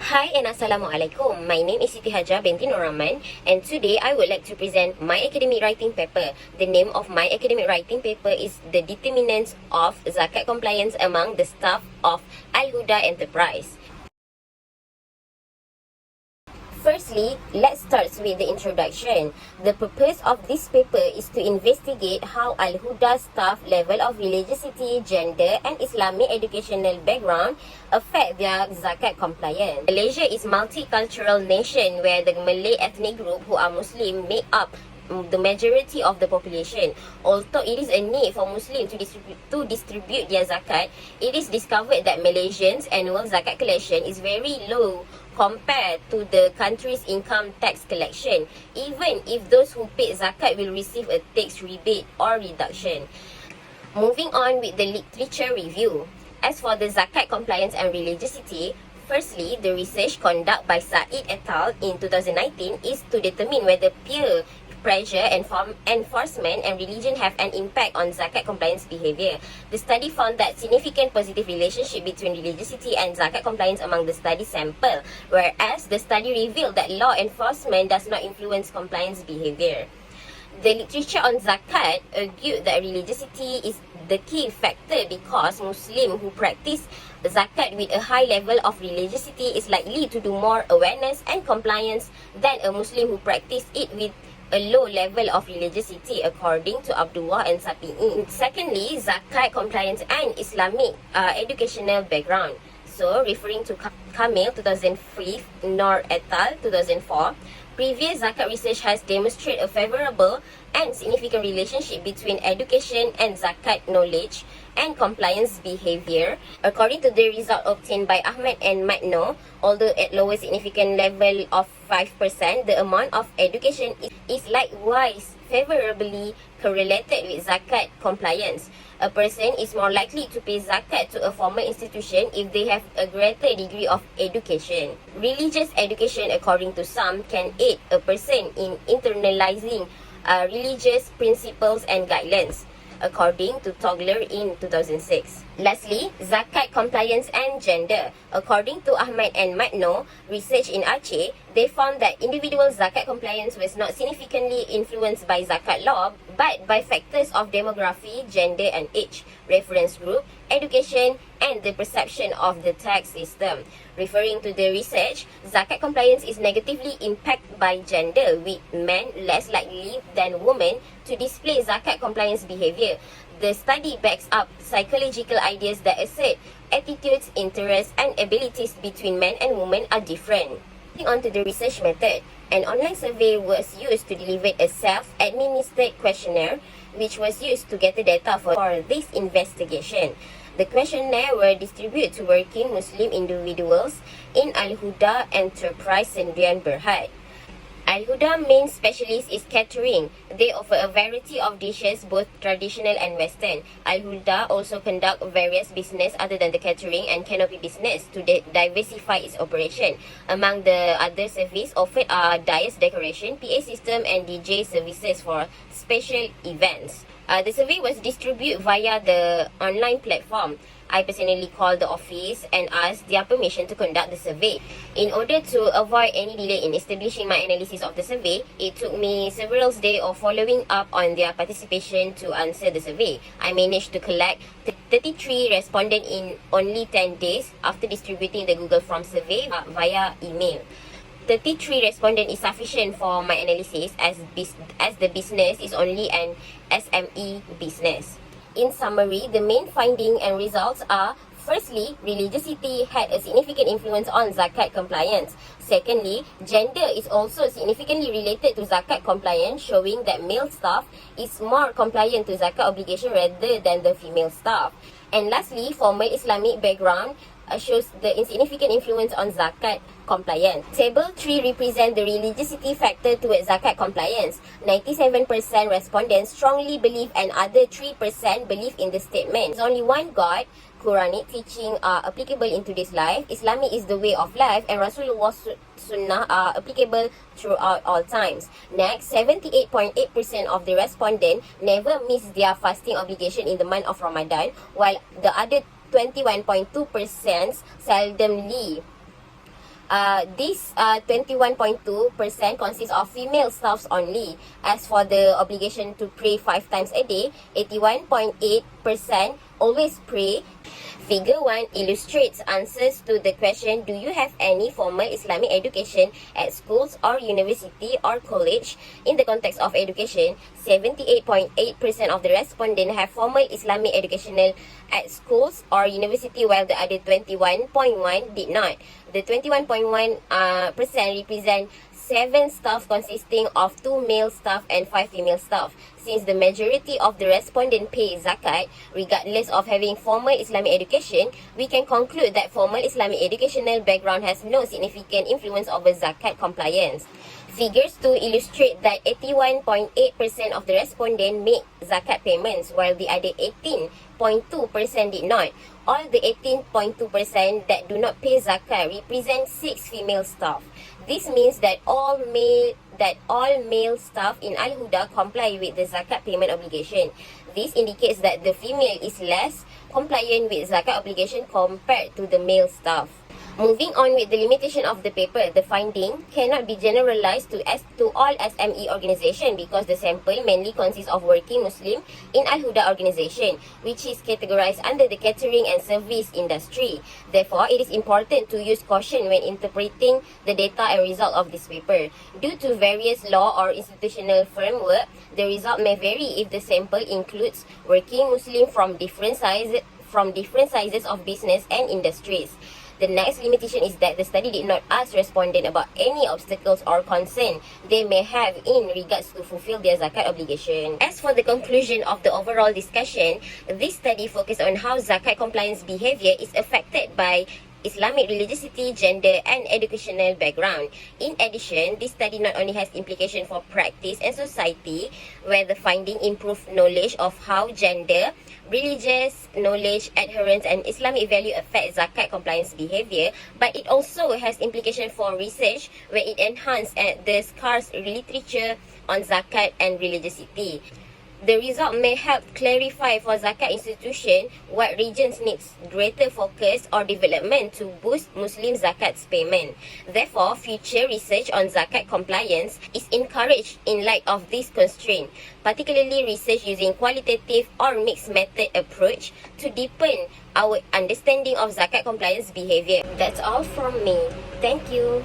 Hi and Assalamualaikum. My name is Siti HAJAR NORRAMAN, and today I would like to present my academic writing paper. The name of my academic writing paper is The Determinants of Zakat Compliance Among the Staff of Al-Huda Enterprise. Firstly, let's start with the introduction. The purpose of this paper is to investigate how Al-Huda staff level of religiosity, gender and Islamic educational background affect their zakat compliance. Malaysia is a multicultural nation where the Malay ethnic group who are Muslim make up the majority of the population. Although it is a need for Muslims to distribute their zakat, it is discovered that Malaysians' annual zakat collection is very low compared to the country's income tax collection, even if those who paid zakat will receive a tax rebate or reduction. Moving on with the literature review. As for the zakat compliance and religiosity, firstly, the research conducted by Said et al. In 2019 is to determine whether peer pressure, enforcement and religion have an impact on zakat compliance behavior. The study found that significant positive relationship between religiosity and zakat compliance among the study sample, whereas the study revealed that law enforcement does not influence compliance behavior. The literature on zakat argued that religiosity is the key factor because Muslim who practice zakat with a high level of religiosity is likely to do more awareness and compliance than a Muslim who practice it with a low level of religiosity, according to Abdullah and Sapi'i. Secondly, zakat compliance and Islamic educational background. So, referring to Kamil 2005, Noor et al. 2004, previous zakat research has demonstrated a favorable and significant relationship between education and zakat knowledge and compliance behavior. According to the result obtained by Ahmed and Matno, although at lower significant level of 5%, the amount of education is likewise favorably correlated with zakat compliance. A person is more likely to pay zakat to a formal institution if they have a greater degree of education. Religious education, according to some, can aid a person in internalizing religious principles and guidelines, according to Togler in 2006. Lastly, zakat compliance and gender. According to Ahmad and Matno, research in Aceh, they found that individual zakat compliance was not significantly influenced by zakat law, but by factors of demography, gender and age, reference group, education, and the perception of the tax system. Referring to the research, zakat compliance is negatively impacted by gender, with men less likely than women to display zakat compliance behavior. The study backs up psychological ideas that assert attitudes, interests, and abilities between men and women are different. Moving on to the research method, an online survey was used to deliver a self-administered questionnaire which was used to gather data for this investigation. The questionnaire were distributed to working Muslim individuals in Al-Huda Enterprise Sendirian Berhad. Al-Huda main specialist is catering. They offer a variety of dishes, both traditional and Western. Al-Huda also conduct various business other than the catering and canopy business to diversify its operation. Among the other services offered are dais decoration, PA system and DJ services for special events. The survey was distributed via the online platform. I personally called the office and asked their permission to conduct the survey. In order to avoid any delay in establishing my analysis of the survey, it took me several days of following up on their participation to answer the survey. I managed to collect 33 respondents in only 10 days after distributing the Google Form survey via email. 33 respondents is sufficient for my analysis as the business is only an SME business. In summary, the main finding and results are: firstly, religiosity had a significant influence on zakat compliance. Secondly, gender is also significantly related to zakat compliance, showing that male staff is more compliant to zakat obligation rather than the female staff. And lastly, formal Islamic background shows the insignificant influence on zakat compliance. Table 3 represents the religiosity factor towards zakat compliance. 97% respondents strongly believe and other 3% believe in the statement. There's only one God, Quranic teaching are applicable in today's life, Islamic is the way of life, and Rasulullah's sunnah are applicable throughout all times. Next, 78.8% of the respondents never miss their fasting obligation in the month of Ramadan, while the other 21.2% seldomly. This 21.2% consists of female staffs only. As for the obligation to pray 5 times a day, 81.8% always pray. Figure 1 illustrates answers to the question, do you have any formal Islamic education at schools or university or college? In the context of education, 78.8% of the respondents have formal Islamic educational at schools or university, while the other 21.1 did not. The 21.1% represent 7 staff consisting of 2 male staff and 5 female staff. Since the majority of the respondents pay zakat, regardless of having formal Islamic education, we can conclude that formal Islamic educational background has no significant influence over zakat compliance. Figures 2 illustrate that 81.8% of the respondents made zakat payments, while the other 18.2% did not. All the 18.2% that do not pay zakat represent 6 female staff. This means that all male staff in Al-Huda comply with the zakat payment obligation. This indicates that the female is less compliant with zakat obligation compared to the male staff. Moving on with the limitation of the paper, the finding cannot be generalized to all SME organization because the sample mainly consists of working Muslim in Al-Huda organization, which is categorized under the catering and service industry. Therefore, it is important to use caution when interpreting the data and result of this paper. Due to various law or institutional framework, the result may vary if the sample includes working Muslim from different sizes of business and industries. The next limitation is that the study did not ask respondents about any obstacles or concern they may have in regards to fulfill their zakat obligation. As for the conclusion of the overall discussion, this study focused on how zakat compliance behavior is affected by Islamic religiosity, gender, and educational background. In addition, this study not only has implication for practice and society, where the finding improved knowledge of how gender, religious knowledge, adherence, and Islamic value affect zakat compliance behavior, but it also has implication for research, where it enhanced the scarce literature on zakat and religiosity. The result may help clarify for zakat institution what regions needs greater focus or development to boost Muslim zakat payment. Therefore, future research on zakat compliance is encouraged in light of this constraint, particularly research using qualitative or mixed method approach to deepen our understanding of zakat compliance behavior. That's all from me. Thank you.